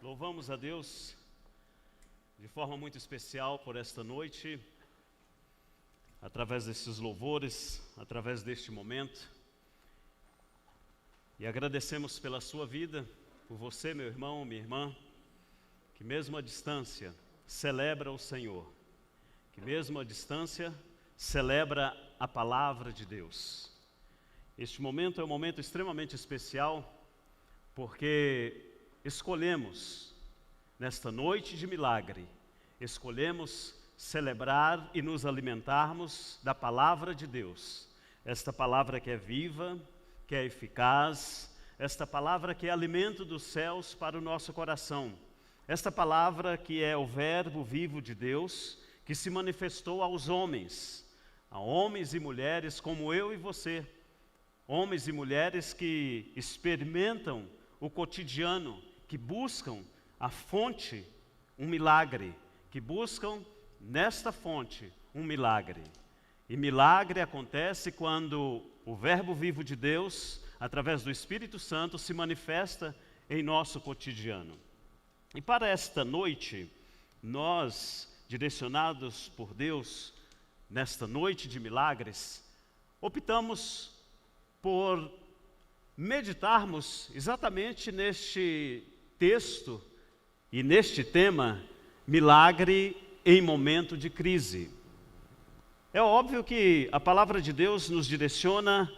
Louvamos a Deus de forma muito especial por esta noite, através desses louvores, através deste momento. E agradecemos pela sua vida, por você, meu irmão, minha irmã, que mesmo à distância celebra o Senhor, que mesmo à distância celebra a palavra de Deus. Este momento é um momento extremamente especial, porque escolhemos, nesta noite de milagre, escolhemos celebrar e nos alimentarmos da palavra de Deus. Esta palavra que é viva, que é eficaz, esta palavra que é alimento dos céus para o nosso coração. Esta palavra que é o verbo vivo de Deus, que se manifestou aos homens, a homens e mulheres como eu e você, homens e mulheres que experimentam o cotidiano, que buscam a fonte, um milagre, que buscam nesta fonte um milagre. E milagre acontece quando o verbo vivo de Deus, através do Espírito Santo, se manifesta em nosso cotidiano. E para esta noite, nós, direcionados por Deus, nesta noite de milagres, optamos por meditarmos exatamente neste texto e neste tema, milagre em momento de crise. É óbvio que a palavra de Deus nos direciona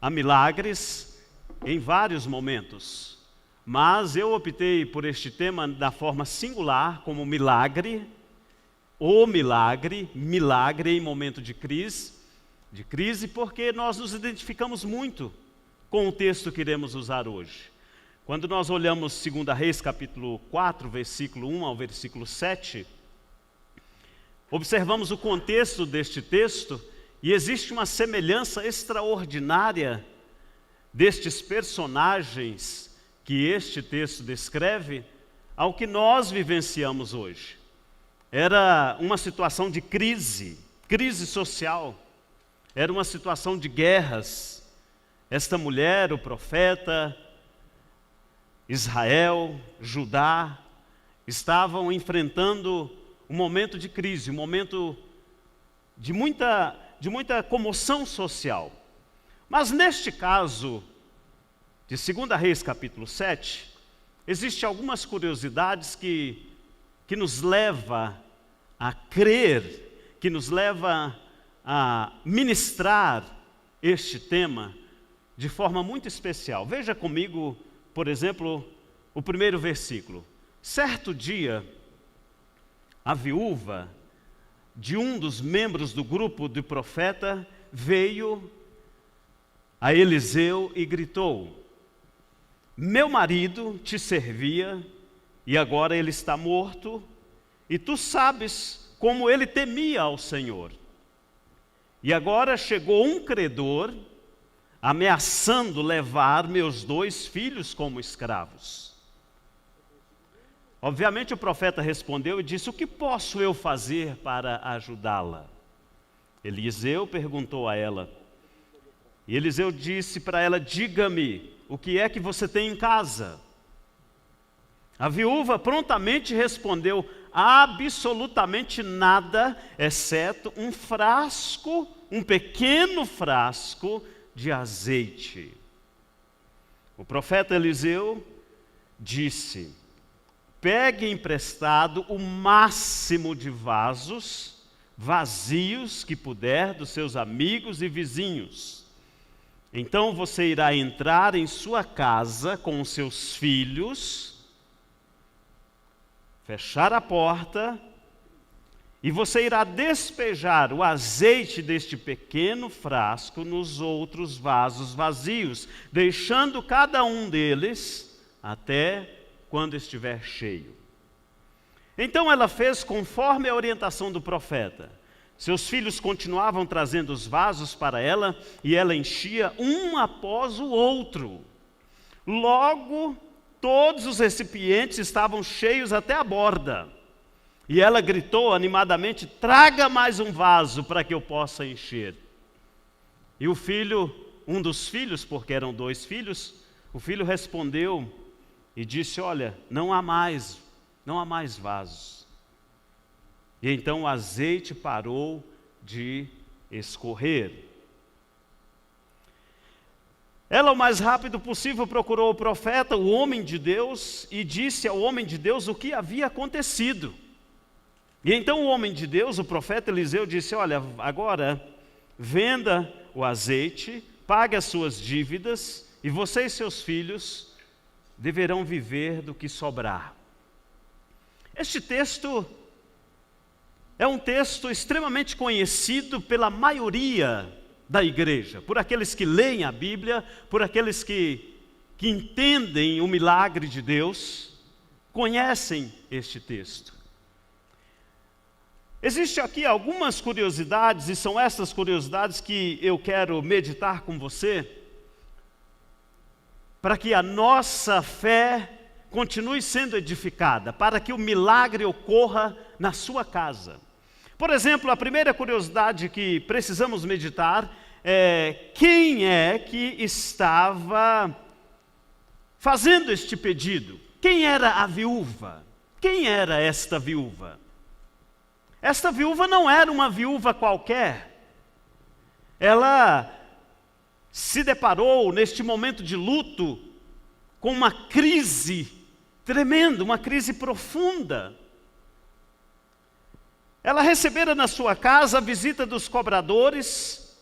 a milagres em vários momentos, mas eu optei por este tema da forma singular, como milagre, o milagre, milagre em momento de crise, porque nós nos identificamos muito com o texto que iremos usar hoje. Quando nós olhamos 2 Reis capítulo 4, versículo 1 ao versículo 7, observamos o contexto deste texto e existe uma semelhança extraordinária destes personagens que este texto descreve ao que nós vivenciamos hoje. Era uma situação de crise social, era uma situação de guerras. Esta mulher, o profeta, Israel, Judá, estavam enfrentando um momento de crise, um momento de muita comoção social. Mas neste caso, de 2 Reis capítulo 7, existem algumas curiosidades que nos leva a crer, que nos leva a ministrar este tema de forma muito especial. Veja comigo, por exemplo, o primeiro versículo. Certo dia, a viúva de um dos membros do grupo do profeta veio a Eliseu e gritou: meu marido te servia e agora ele está morto, e tu sabes como ele temia ao Senhor. E agora chegou um credor ameaçando levar meus 2 filhos como escravos. Obviamente o profeta respondeu e disse: o que posso eu fazer para ajudá-la? Eliseu perguntou a ela, e Eliseu disse para ela: diga-me, o que é que você tem em casa? A viúva prontamente respondeu: absolutamente nada, exceto um frasco, um pequeno frasco de azeite. O profeta Eliseu disse: pegue emprestado o máximo de vasos vazios que puder dos seus amigos e vizinhos. Então você irá entrar em sua casa com os seus filhos, fechar a porta, e você irá despejar o azeite deste pequeno frasco nos outros vasos vazios, deixando cada um deles até quando estiver cheio. Então ela fez conforme a orientação do profeta. Seus filhos continuavam trazendo os vasos para ela, e ela enchia um após o outro. Logo, todos os recipientes estavam cheios até a borda. E ela gritou animadamente: traga mais um vaso para que eu possa encher. E o filho, um dos filhos, porque eram 2 filhos, o filho respondeu e disse: olha, não há mais vasos. E então o azeite parou de escorrer. Ela, o mais rápido possível, procurou o profeta, o homem de Deus, e disse ao homem de Deus o que havia acontecido. E então o homem de Deus, o profeta Eliseu, disse: olha, agora venda o azeite, pague as suas dívidas, e você e seus filhos deverão viver do que sobrar. Este texto é um texto extremamente conhecido pela maioria da igreja, por aqueles que leem a Bíblia, por aqueles que entendem o milagre de Deus, conhecem este texto. Existem aqui algumas curiosidades, e são essas curiosidades que eu quero meditar com você, para que a nossa fé continue sendo edificada, para que o milagre ocorra na sua casa. Por exemplo, a primeira curiosidade que precisamos meditar é quem é que estava fazendo este pedido? Quem era a viúva? Quem era esta viúva? Esta viúva não era uma viúva qualquer. Ela se deparou neste momento de luto com uma crise tremenda, uma crise profunda. Ela recebera na sua casa a visita dos cobradores,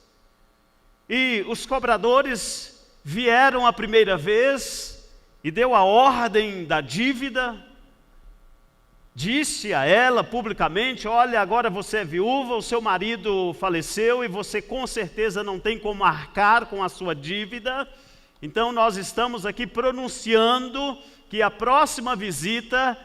e os cobradores vieram a primeira vez e deu a ordem da dívida, disse a ela publicamente: olha, agora você é viúva, o seu marido faleceu e você com certeza não tem como arcar com a sua dívida, então nós estamos aqui pronunciando que a próxima visita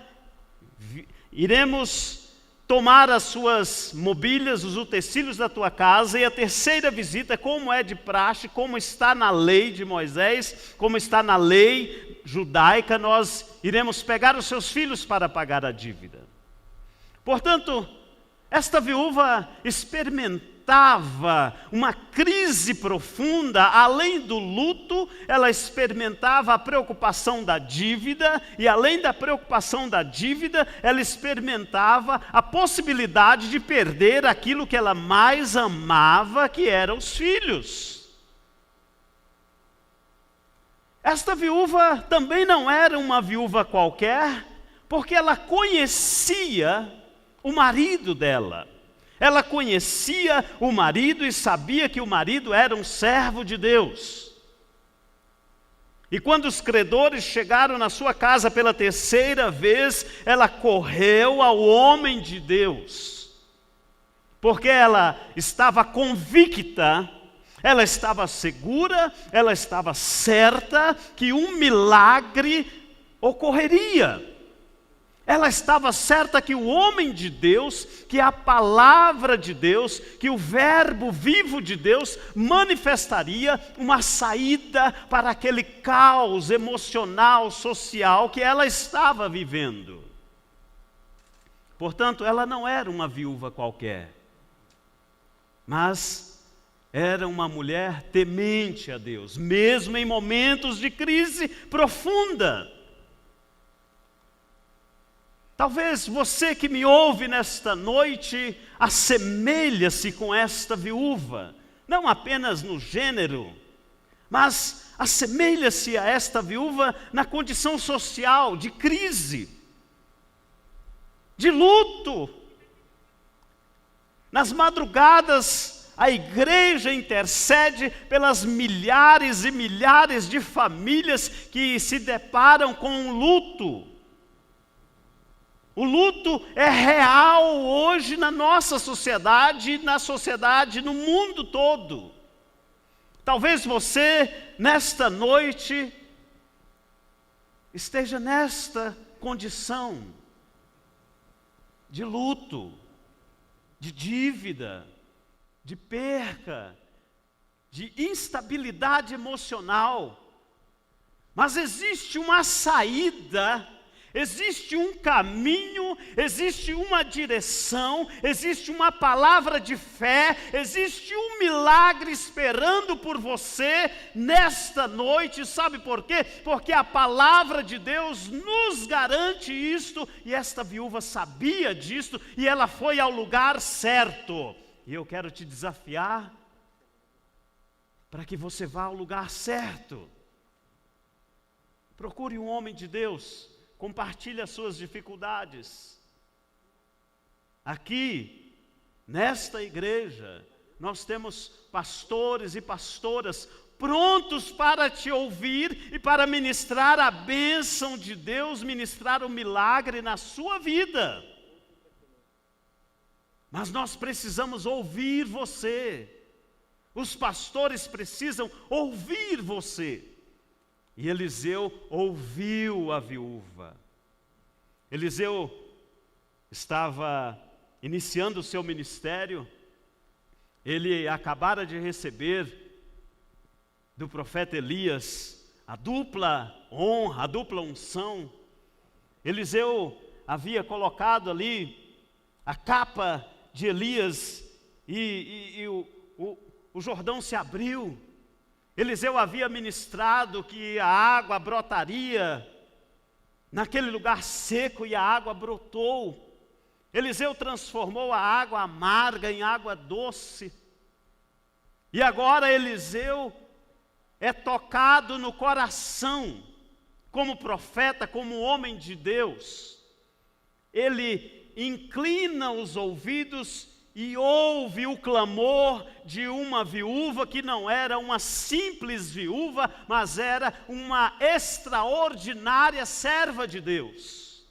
iremos tomar as suas mobílias, os utensílios da tua casa, e a terceira visita, como é de praxe, como está na lei de Moisés, como está na lei judaica, nós iremos pegar os seus filhos para pagar a dívida. Portanto, esta viúva experimentava uma crise profunda. Além do luto, ela experimentava a preocupação da dívida, e além da preocupação da dívida, ela experimentava a possibilidade de perder aquilo que ela mais amava, que eram os filhos. Esta viúva também não era uma viúva qualquer, porque ela conhecia o marido dela. Ela conhecia o marido e sabia que o marido era um servo de Deus. E quando os credores chegaram na sua casa pela terceira vez, ela correu ao homem de Deus, porque ela estava convicta, ela estava segura, ela estava certa que um milagre ocorreria. Ela estava certa que o homem de Deus, que a palavra de Deus, que o verbo vivo de Deus manifestaria uma saída para aquele caos emocional, social que ela estava vivendo. Portanto, ela não era uma viúva qualquer, mas era uma mulher temente a Deus, mesmo em momentos de crise profunda. Talvez você que me ouve nesta noite assemelha-se com esta viúva, não apenas no gênero, mas assemelha-se a esta viúva na condição social, de crise, de luto. Nas madrugadas, a igreja intercede pelas milhares e milhares de famílias que se deparam com o luto. O luto é real hoje na nossa sociedade, no mundo todo. Talvez você, nesta noite, esteja nesta condição de luto, de dívida, de perca, de instabilidade emocional. Mas existe uma saída, Existe um caminho, existe uma direção, existe uma palavra de fé, existe um milagre esperando por você nesta noite. Sabe por quê? Porque a palavra de Deus nos garante isto, e esta viúva sabia disto, e ela foi ao lugar certo. E eu quero te desafiar para que você vá ao lugar certo. Procure um homem de Deus. Compartilhe as suas dificuldades. Aqui, nesta igreja, nós temos pastores e pastoras prontos para te ouvir e para ministrar a bênção de Deus, ministrar o milagre na sua vida. Mas nós precisamos ouvir você. Os pastores precisam ouvir você. E Eliseu ouviu a viúva. Eliseu estava iniciando o seu ministério. Ele acabara de receber do profeta Elias a dupla honra, a dupla unção. Eliseu havia colocado ali a capa de Elias e o Jordão se abriu. Eliseu havia ministrado que a água brotaria naquele lugar seco, e a água brotou. Eliseu transformou a água amarga em água doce. E agora Eliseu é tocado no coração, como profeta, como homem de Deus. Ele inclina os ouvidos e ouve o clamor de uma viúva que não era uma simples viúva, mas era uma extraordinária serva de Deus.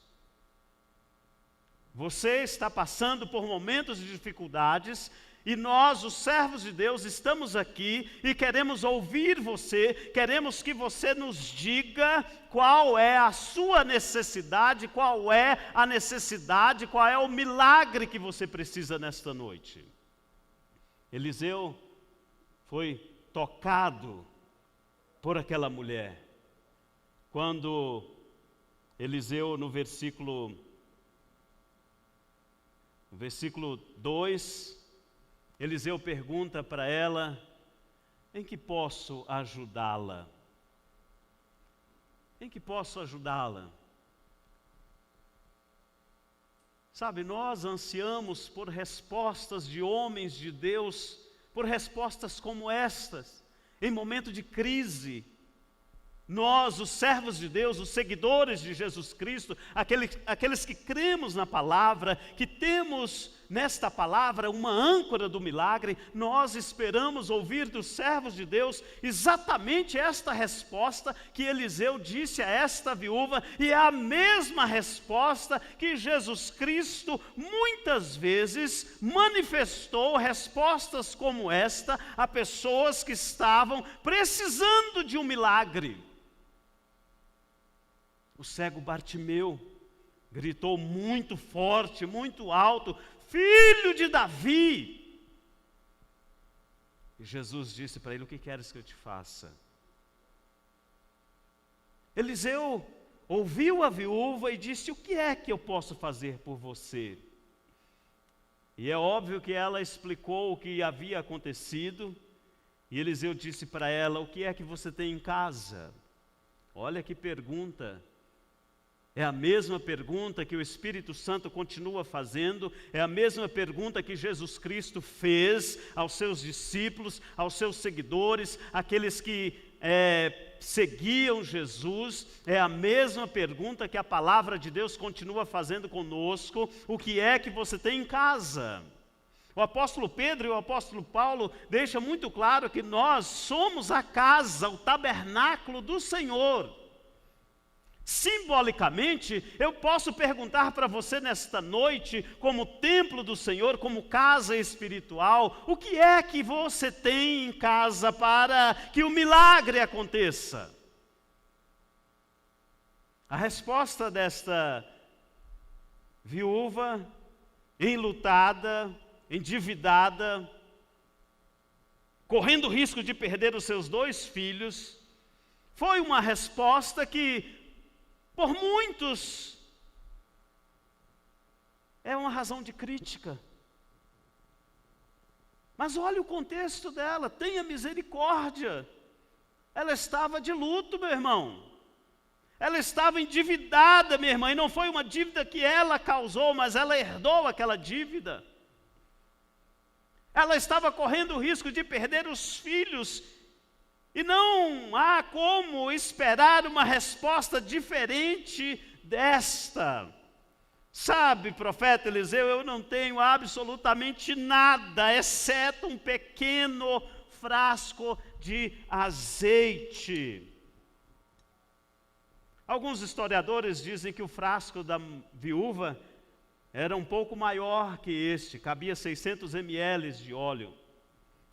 Você está passando por momentos de dificuldades, e nós, os servos de Deus, estamos aqui e queremos ouvir você, queremos que você nos diga qual é a sua necessidade, qual é a necessidade, qual é o milagre que você precisa nesta noite. Eliseu foi tocado por aquela mulher. Quando Eliseu, no versículo 2, Eliseu pergunta para ela: em que posso ajudá-la? Em que posso ajudá-la? Sabe, nós ansiamos por respostas de homens de Deus, por respostas como estas, em momento de crise. Nós, os servos de Deus, os seguidores de Jesus Cristo, aqueles que cremos na palavra, que temos nesta palavra uma âncora do milagre, nós esperamos ouvir dos servos de Deus exatamente esta resposta que Eliseu disse a esta viúva, e é a mesma resposta que Jesus Cristo muitas vezes manifestou, respostas como esta, a pessoas que estavam precisando de um milagre. O cego Bartimeu gritou muito forte, muito alto: Filho de Davi! E Jesus disse para ele: o que queres que eu te faça? Eliseu ouviu a viúva e disse: o que é que eu posso fazer por você? E é óbvio que ela explicou o que havia acontecido, e Eliseu disse para ela: o que é que você tem em casa? Olha que pergunta. É a mesma pergunta que o Espírito Santo continua fazendo, é a mesma pergunta que Jesus Cristo fez aos seus discípulos, aos seus seguidores, aqueles que seguiam Jesus. É a mesma pergunta que a palavra de Deus continua fazendo conosco: o que é que você tem em casa? O apóstolo Pedro e o apóstolo Paulo deixam muito claro que nós somos a casa, o tabernáculo do Senhor. Simbolicamente, eu posso perguntar para você nesta noite, como templo do Senhor, como casa espiritual: o que é que você tem em casa para que o milagre aconteça? A resposta desta viúva, enlutada, endividada, correndo o risco de perder os seus 2 filhos, foi uma resposta que por muitos, é uma razão de crítica. Mas olha o contexto dela, tenha misericórdia. Ela estava de luto, meu irmão. Ela estava endividada, minha irmã, e não foi uma dívida que ela causou, mas ela herdou aquela dívida. Ela estava correndo o risco de perder os filhos, e não há como esperar uma resposta diferente desta. Sabe, profeta Eliseu, eu não tenho absolutamente nada, exceto um pequeno frasco de azeite. Alguns historiadores dizem que o frasco da viúva era um pouco maior que este, cabia 600 ml de óleo.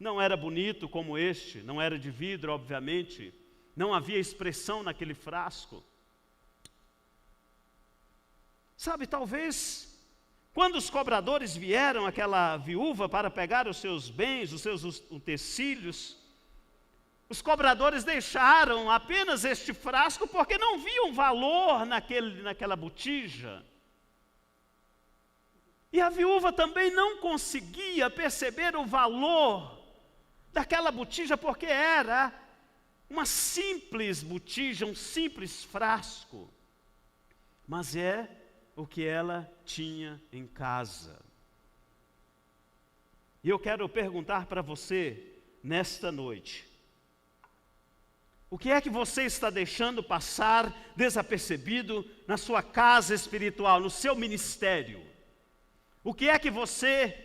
Não era bonito como este, não era de vidro, obviamente, não havia expressão naquele frasco. Sabe, talvez, quando os cobradores vieram àquela viúva para pegar os seus bens, os seus utensílios, os cobradores deixaram apenas este frasco porque não viam valor naquela botija. E a viúva também não conseguia perceber o valor daquela botija porque era uma simples botija, um simples frasco. Mas é o que ela tinha em casa. E eu quero perguntar para você nesta noite: o que é que você está deixando passar desapercebido na sua casa espiritual, no seu ministério? O que é que você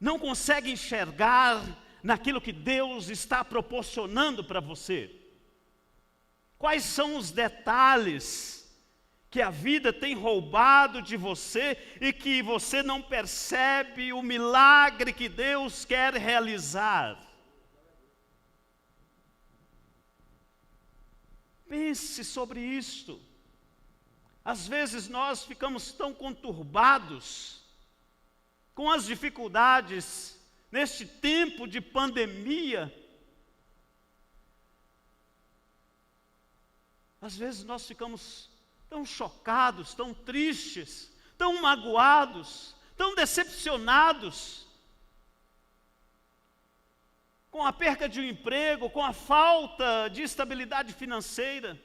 não consegue enxergar naquilo que Deus está proporcionando para você? Quais são os detalhes que a vida tem roubado de você e que você não percebe o milagre que Deus quer realizar? Pense sobre isto. Às vezes nós ficamos tão conturbados com as dificuldades neste tempo de pandemia. Às vezes nós ficamos tão chocados, tão tristes, tão magoados, tão decepcionados com a perca de um emprego, com a falta de estabilidade financeira.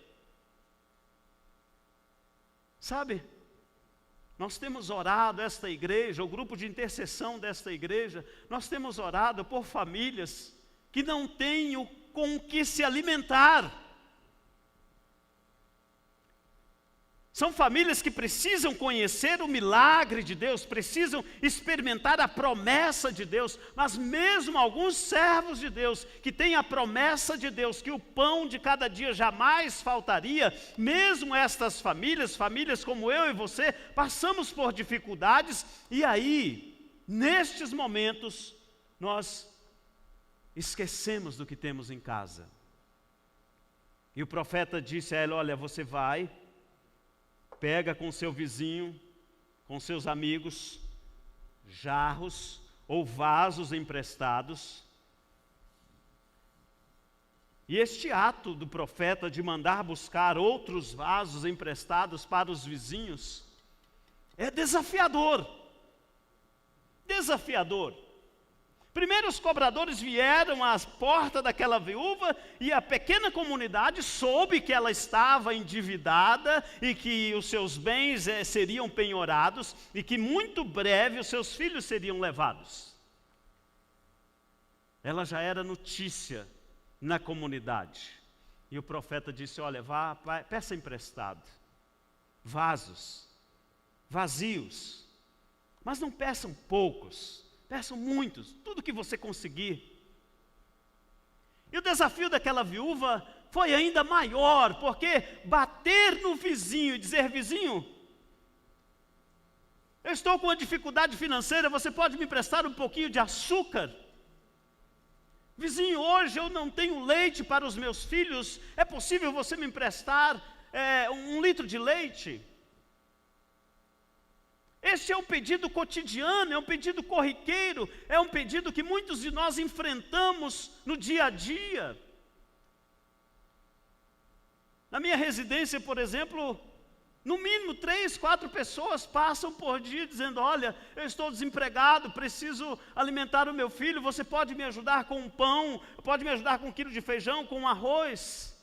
Sabe, nós temos orado, esta igreja, o grupo de intercessão desta igreja, nós temos orado por famílias que não têm com o que se alimentar. São famílias que precisam conhecer o milagre de Deus, precisam experimentar a promessa de Deus, mas mesmo alguns servos de Deus, que têm a promessa de Deus, que o pão de cada dia jamais faltaria, mesmo estas famílias, famílias como eu e você, passamos por dificuldades, e aí, nestes momentos, nós esquecemos do que temos em casa. E o profeta disse a ela: olha, você vai, pega com seu vizinho, com seus amigos, jarros ou vasos emprestados. E este ato do profeta de mandar buscar outros vasos emprestados para os vizinhos é desafiador. Desafiador. Primeiro os cobradores vieram à porta daquela viúva e a pequena comunidade soube que ela estava endividada e que os seus bens seriam penhorados e que muito breve os seus filhos seriam levados. Ela já era notícia na comunidade. E o profeta disse: olha, vá, peça emprestado vasos, vazios, mas não peçam poucos, peçam muitos, tudo que você conseguir. E o desafio daquela viúva foi ainda maior, porque bater no vizinho e dizer: vizinho, eu estou com uma dificuldade financeira, você pode me emprestar um pouquinho de açúcar? Vizinho, hoje eu não tenho leite para os meus filhos, é possível você me emprestar 1 litro de leite? Este é um pedido cotidiano, é um pedido corriqueiro, é um pedido que muitos de nós enfrentamos no dia a dia. Na minha residência, por exemplo, no mínimo 3, 4 pessoas passam por dia dizendo: olha, eu estou desempregado, preciso alimentar o meu filho, você pode me ajudar com um pão, pode me ajudar com 1 quilo de feijão, com um arroz.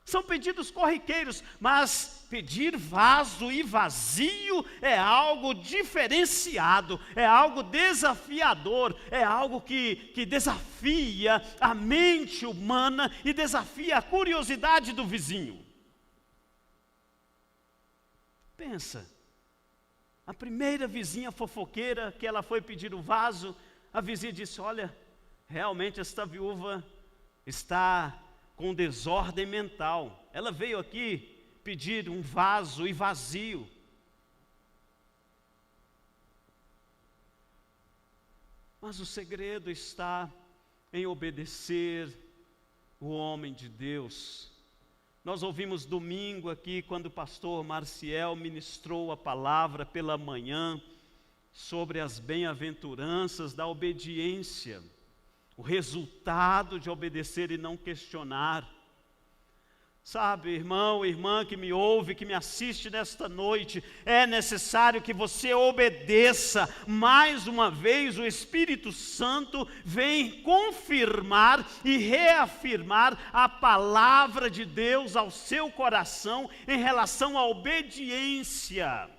São pedidos corriqueiros, mas pedir vaso e vazio é algo diferenciado, é algo desafiador, é algo que desafia a mente humana e desafia a curiosidade do vizinho. Pensa, a primeira vizinha fofoqueira que ela foi pedir o vaso, a vizinha disse: olha, realmente esta viúva está com desordem mental. Ela veio aqui pedir um vaso e vazio. Mas o segredo está em obedecer o homem de Deus. Nós ouvimos domingo aqui, quando o pastor Marciel ministrou a palavra pela manhã, sobre as bem-aventuranças da obediência, o resultado de obedecer e não questionar. Sabe, irmão, irmã que me ouve, que me assiste nesta noite, é necessário que você obedeça. Mais uma vez, o Espírito Santo vem confirmar e reafirmar a palavra de Deus ao seu coração em relação à obediência.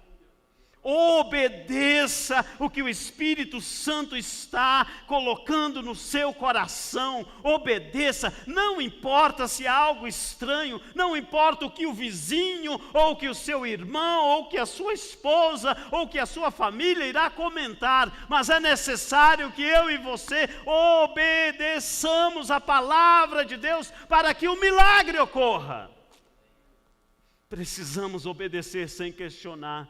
Obedeça o que o Espírito Santo está colocando no seu coração. Obedeça, não importa se é algo estranho, não importa o que o vizinho, ou que o seu irmão, ou que a sua esposa, ou que a sua família irá comentar, mas é necessário que eu e você obedeçamos a palavra de Deus para que o milagre ocorra. Precisamos obedecer sem questionar.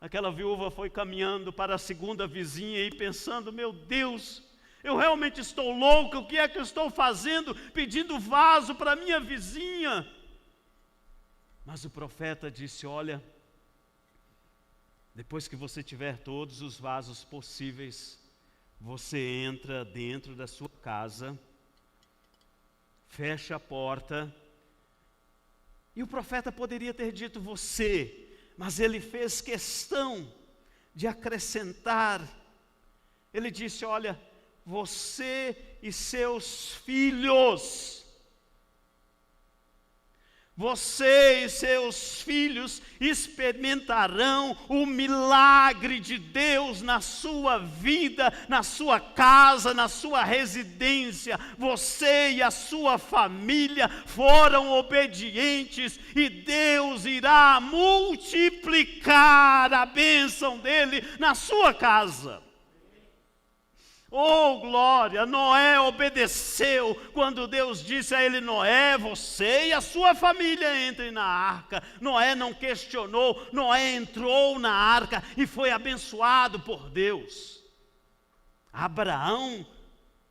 Aquela viúva foi caminhando para a segunda vizinha e pensando: meu Deus, eu realmente estou louca, o que é que eu estou fazendo, pedindo vaso para minha vizinha? Mas o profeta disse: olha, depois que você tiver todos os vasos possíveis, você entra dentro da sua casa, fecha a porta. E o profeta poderia ter dito você, mas ele fez questão de acrescentar. Ele disse: olha, você e seus filhos, você e seus filhos experimentarão o milagre de Deus na sua vida, na sua casa, na sua residência. Você e a sua família foram obedientes e Deus irá multiplicar a bênção dele na sua casa. Oh, glória! Noé obedeceu quando Deus disse a ele: Noé, você e a sua família entrem na arca. Noé não questionou, Noé entrou na arca e foi abençoado por Deus. Abraão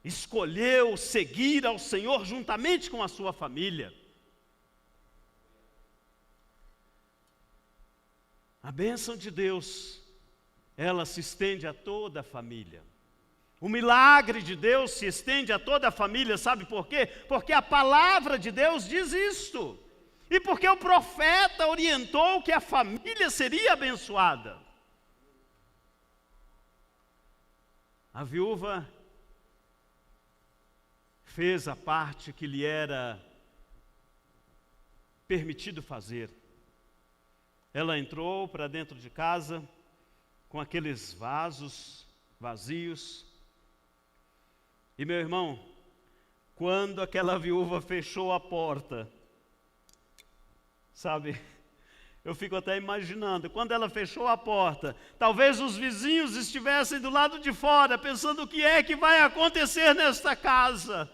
escolheu seguir ao Senhor juntamente com a sua família. A bênção de Deus, ela se estende a toda a família. O milagre de Deus se estende a toda a família, sabe por quê? Porque a palavra de Deus diz isto. E porque o profeta orientou que a família seria abençoada. A viúva fez a parte que lhe era permitido fazer. Ela entrou para dentro de casa com aqueles vasos vazios. E meu irmão, quando aquela viúva fechou a porta, sabe, eu fico até imaginando, quando ela fechou a porta, talvez os vizinhos estivessem do lado de fora, pensando: o que é que vai acontecer nesta casa?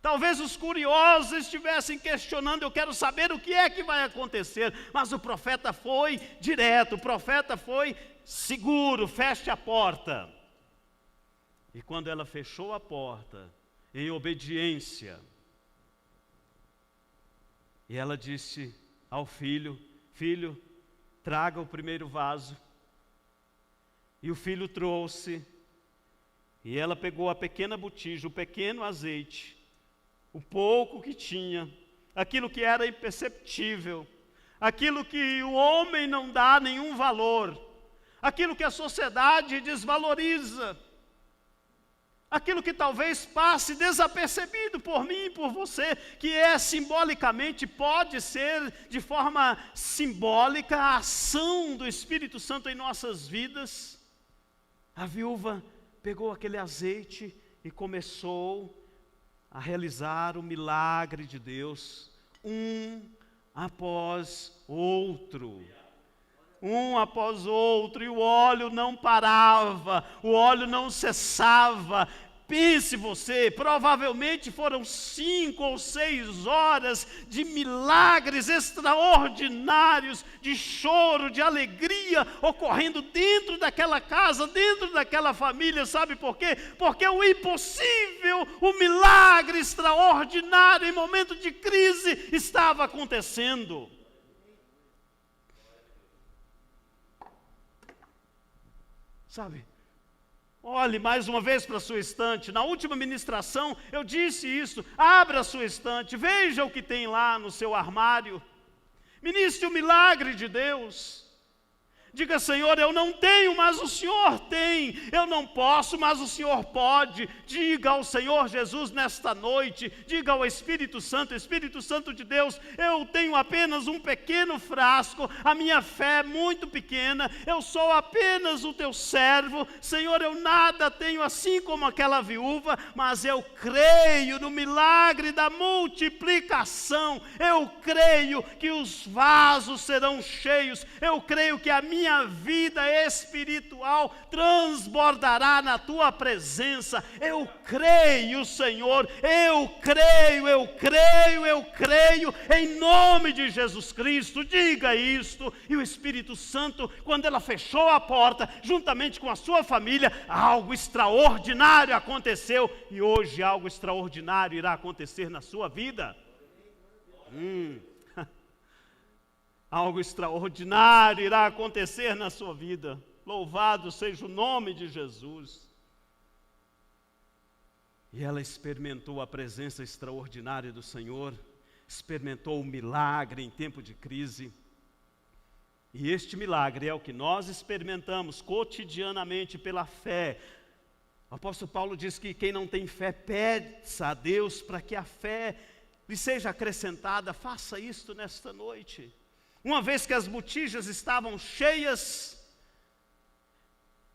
Talvez os curiosos estivessem questionando: eu quero saber o que é que vai acontecer. Mas o profeta foi direto, o profeta foi seguro: feche a porta. E quando ela fechou a porta, em obediência, e ela disse ao filho: filho, traga o primeiro vaso. E o filho trouxe, e ela pegou a pequena botija, o pequeno azeite, o pouco que tinha, aquilo que era imperceptível, aquilo que o homem não dá nenhum valor, aquilo que a sociedade desvaloriza, aquilo que talvez passe desapercebido por mim e por você, que é simbolicamente, pode ser de forma simbólica a ação do Espírito Santo em nossas vidas. A viúva pegou aquele azeite e começou a realizar o milagre de Deus, um após outro. Um após outro, e o óleo não parava, o óleo não cessava. Pense você, provavelmente foram 5 ou 6 horas de milagres extraordinários, de choro, de alegria, ocorrendo dentro daquela casa, dentro daquela família. Sabe por quê? Porque o impossível, o milagre extraordinário em momento de crise estava acontecendo. Sabe, olhe mais uma vez para a sua estante. Na última ministração eu disse isso. Abra a sua estante, veja o que tem lá no seu armário. Ministre o milagre de Deus. Diga: Senhor, eu não tenho, mas o Senhor tem. Eu não posso, mas o Senhor pode. Diga ao Senhor Jesus nesta noite, diga ao Espírito Santo de Deus: eu tenho apenas um pequeno frasco, a minha fé é muito pequena, eu sou apenas o teu servo. Senhor, eu nada tenho, assim como aquela viúva, mas eu creio no milagre da multiplicação. Eu creio que os vasos serão cheios. Eu creio que a minha vida espiritual transbordará na tua presença. Eu creio, Senhor, eu creio, em nome de Jesus Cristo. Diga isto. E o Espírito Santo, quando ela fechou a porta, juntamente com a sua família, algo extraordinário aconteceu, e hoje algo extraordinário irá acontecer na sua vida. Algo extraordinário irá acontecer na sua vida. Louvado seja o nome de Jesus. E ela experimentou a presença extraordinária do Senhor, experimentou o milagre em tempo de crise. E este milagre é o que nós experimentamos cotidianamente pela fé. O apóstolo Paulo diz que quem não tem fé, peça a Deus para que a fé lhe seja acrescentada. Faça isto nesta noite. Uma vez que as botijas estavam cheias,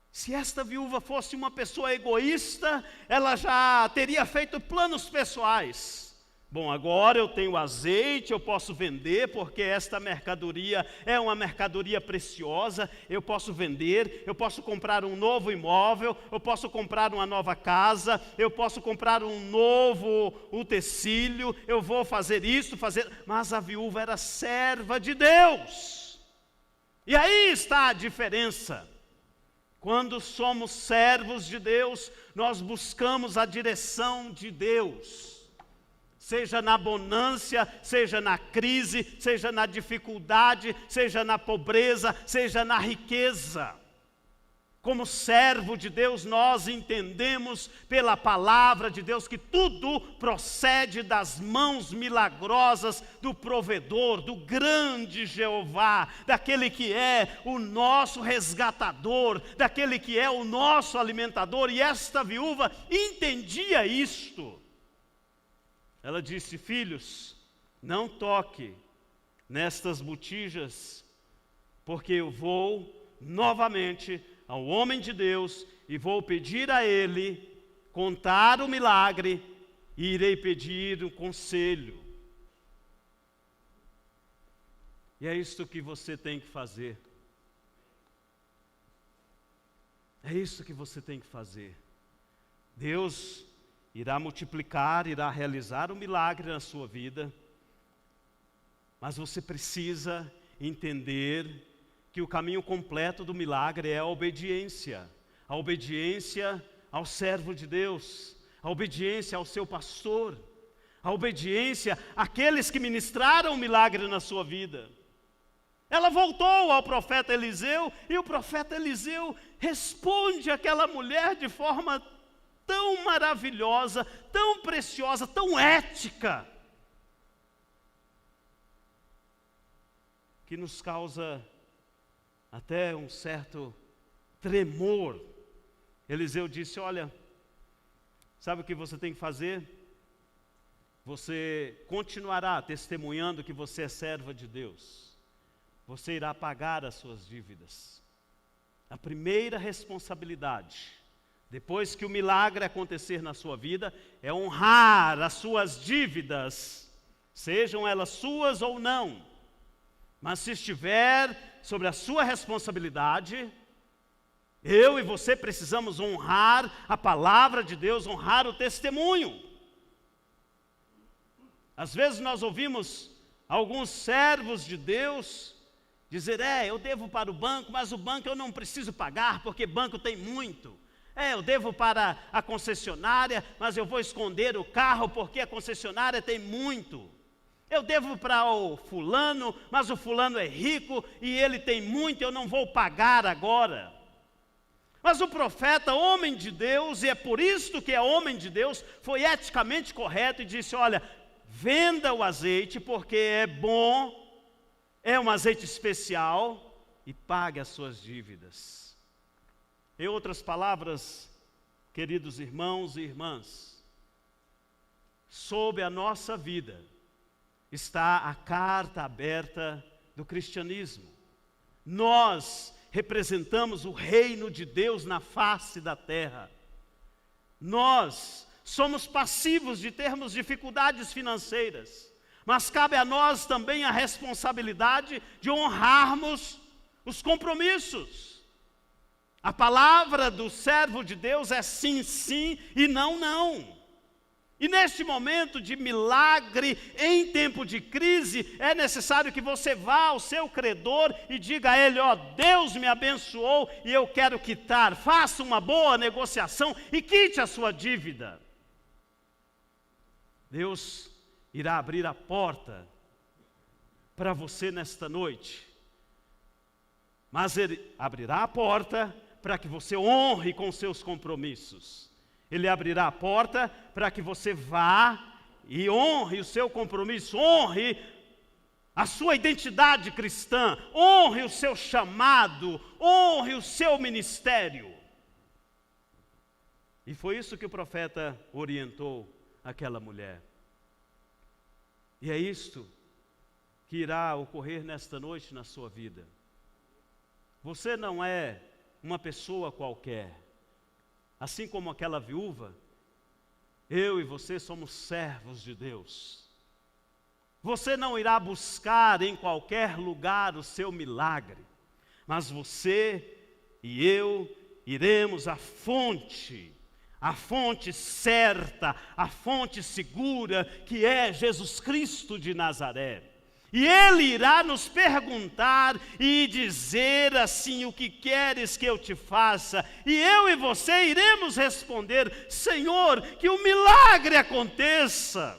se esta viúva fosse uma pessoa egoísta, ela já teria feito planos pessoais. Bom, agora eu tenho azeite, eu posso vender, porque esta mercadoria é uma mercadoria preciosa, eu posso vender, eu posso comprar um novo imóvel, eu posso comprar uma nova casa, eu posso comprar um novo utensílio, eu vou fazer isso, mas a viúva era serva de Deus. E aí está a diferença. Quando somos servos de Deus, nós buscamos a direção de Deus. Seja na bonança, seja na crise, seja na dificuldade, seja na pobreza, seja na riqueza. Como servo de Deus, nós entendemos pela palavra de Deus que tudo procede das mãos milagrosas do provedor, do grande Jeová, daquele que é o nosso resgatador, daquele que é o nosso alimentador. E esta viúva entendia isto. Ela disse: filhos, não toque nestas botijas, porque eu vou novamente ao homem de Deus e vou pedir a ele contar o milagre e irei pedir um conselho. E é isto que você tem que fazer. É isso que você tem que fazer. Deus irá multiplicar, irá realizar um milagre na sua vida, mas você precisa entender que o caminho completo do milagre é a obediência ao servo de Deus, a obediência ao seu pastor, a obediência àqueles que ministraram o milagre na sua vida. Ela voltou ao profeta Eliseu, e o profeta Eliseu responde àquela mulher de forma tão maravilhosa, tão preciosa, tão ética, que nos causa até um certo tremor. Eliseu disse: olha, sabe o que você tem que fazer? Você continuará testemunhando que você é serva de Deus. Você irá pagar as suas dívidas. A primeira responsabilidade, depois que o milagre acontecer na sua vida, é honrar as suas dívidas, sejam elas suas ou não. Mas se estiver sobre a sua responsabilidade, eu e você precisamos honrar a palavra de Deus, honrar o testemunho. Às vezes nós ouvimos alguns servos de Deus dizer: eu devo para o banco, mas o banco eu não preciso pagar, porque banco tem muito. Eu devo para a concessionária, mas eu vou esconder o carro, porque a concessionária tem muito. Eu devo para o fulano, mas o fulano é rico e ele tem muito, eu não vou pagar agora. Mas o profeta, homem de Deus, e é por isso que é homem de Deus, foi eticamente correto e disse: olha, venda o azeite, porque é bom, é um azeite especial, e pague as suas dívidas. Em outras palavras, queridos irmãos e irmãs, sob a nossa vida está a carta aberta do cristianismo. Nós representamos o reino de Deus na face da terra. Nós somos passivos de termos dificuldades financeiras, mas cabe a nós também a responsabilidade de honrarmos os compromissos. A palavra do servo de Deus é sim, sim e não, não. E neste momento de milagre, em tempo de crise, é necessário que você vá ao seu credor e diga a ele: ó, Deus me abençoou e eu quero quitar. Faça uma boa negociação e quite a sua dívida. Deus irá abrir a porta para você nesta noite, mas Ele abrirá a porta para que você honre com seus compromissos. Ele abrirá a porta para que você vá e honre o seu compromisso, honre a sua identidade cristã, honre o seu chamado, honre o seu ministério. E foi isso que o profeta orientou aquela mulher. E é isto que irá ocorrer nesta noite na sua vida. Você não é uma pessoa qualquer. Assim como aquela viúva, eu e você somos servos de Deus. Você não irá buscar em qualquer lugar o seu milagre, mas você e eu iremos à fonte certa, a fonte segura, que é Jesus Cristo de Nazaré. E Ele irá nos perguntar e dizer assim: o que queres que eu te faça? E eu e você iremos responder: Senhor, que o milagre aconteça.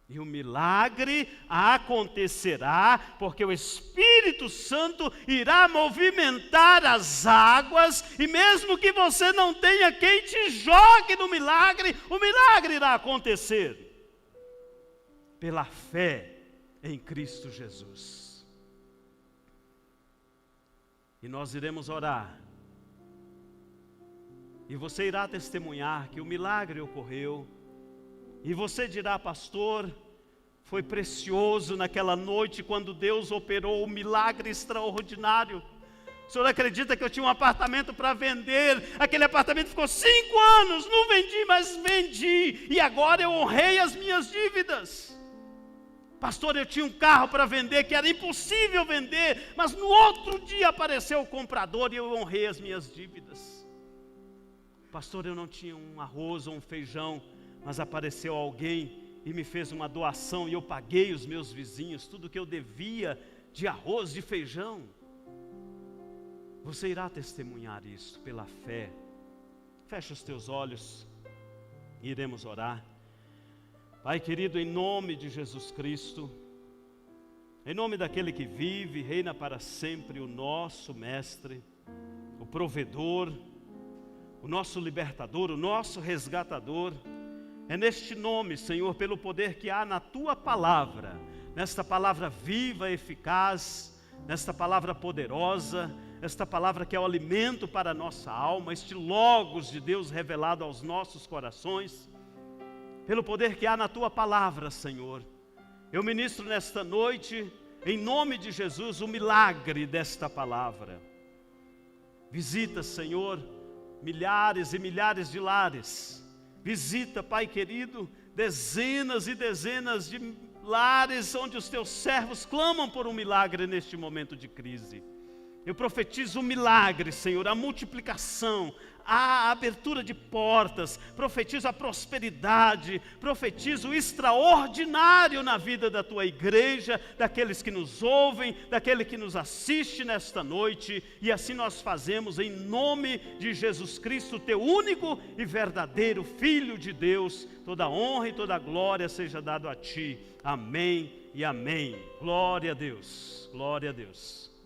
E o milagre acontecerá, porque o Espírito Santo irá movimentar as águas, e mesmo que você não tenha quem te jogue no milagre, o milagre irá acontecer. Pela fé em Cristo Jesus. E nós iremos orar. E você irá testemunhar que o milagre ocorreu. E você dirá: pastor, foi precioso naquela noite quando Deus operou um milagre extraordinário. O senhor acredita que eu tinha um apartamento para vender? Aquele apartamento ficou 5 anos, não vendi, mas vendi. E agora eu honrei as minhas dívidas. Pastor, eu tinha um carro para vender que era impossível vender, mas no outro dia apareceu o comprador e eu honrei as minhas dívidas. Pastor, eu não tinha um arroz ou um feijão, mas apareceu alguém e me fez uma doação e eu paguei os meus vizinhos tudo que eu devia de arroz, de feijão. Você irá testemunhar isso pela fé. Feche os teus olhos e iremos orar. Pai querido, em nome de Jesus Cristo, em nome daquele que vive e reina para sempre, o nosso Mestre, o provedor, o nosso libertador, o nosso resgatador. É neste nome, Senhor, pelo poder que há na Tua palavra, nesta palavra viva, eficaz, nesta palavra poderosa, esta palavra que é o alimento para a nossa alma, este Logos de Deus revelado aos nossos corações, pelo poder que há na Tua palavra, Senhor. Eu ministro nesta noite, em nome de Jesus, o milagre desta palavra. Visita, Senhor, milhares e milhares de lares. Visita, Pai querido, dezenas e dezenas de lares onde os Teus servos clamam por um milagre neste momento de crise. Eu profetizo o milagre, Senhor, a multiplicação, a abertura de portas, profetizo a prosperidade, profetizo o extraordinário na vida da Tua igreja, daqueles que nos ouvem, daquele que nos assiste nesta noite, e assim nós fazemos em nome de Jesus Cristo, Teu único e verdadeiro Filho de Deus. Toda honra e toda glória seja dado a Ti. Amém e amém. Glória a Deus, glória a Deus.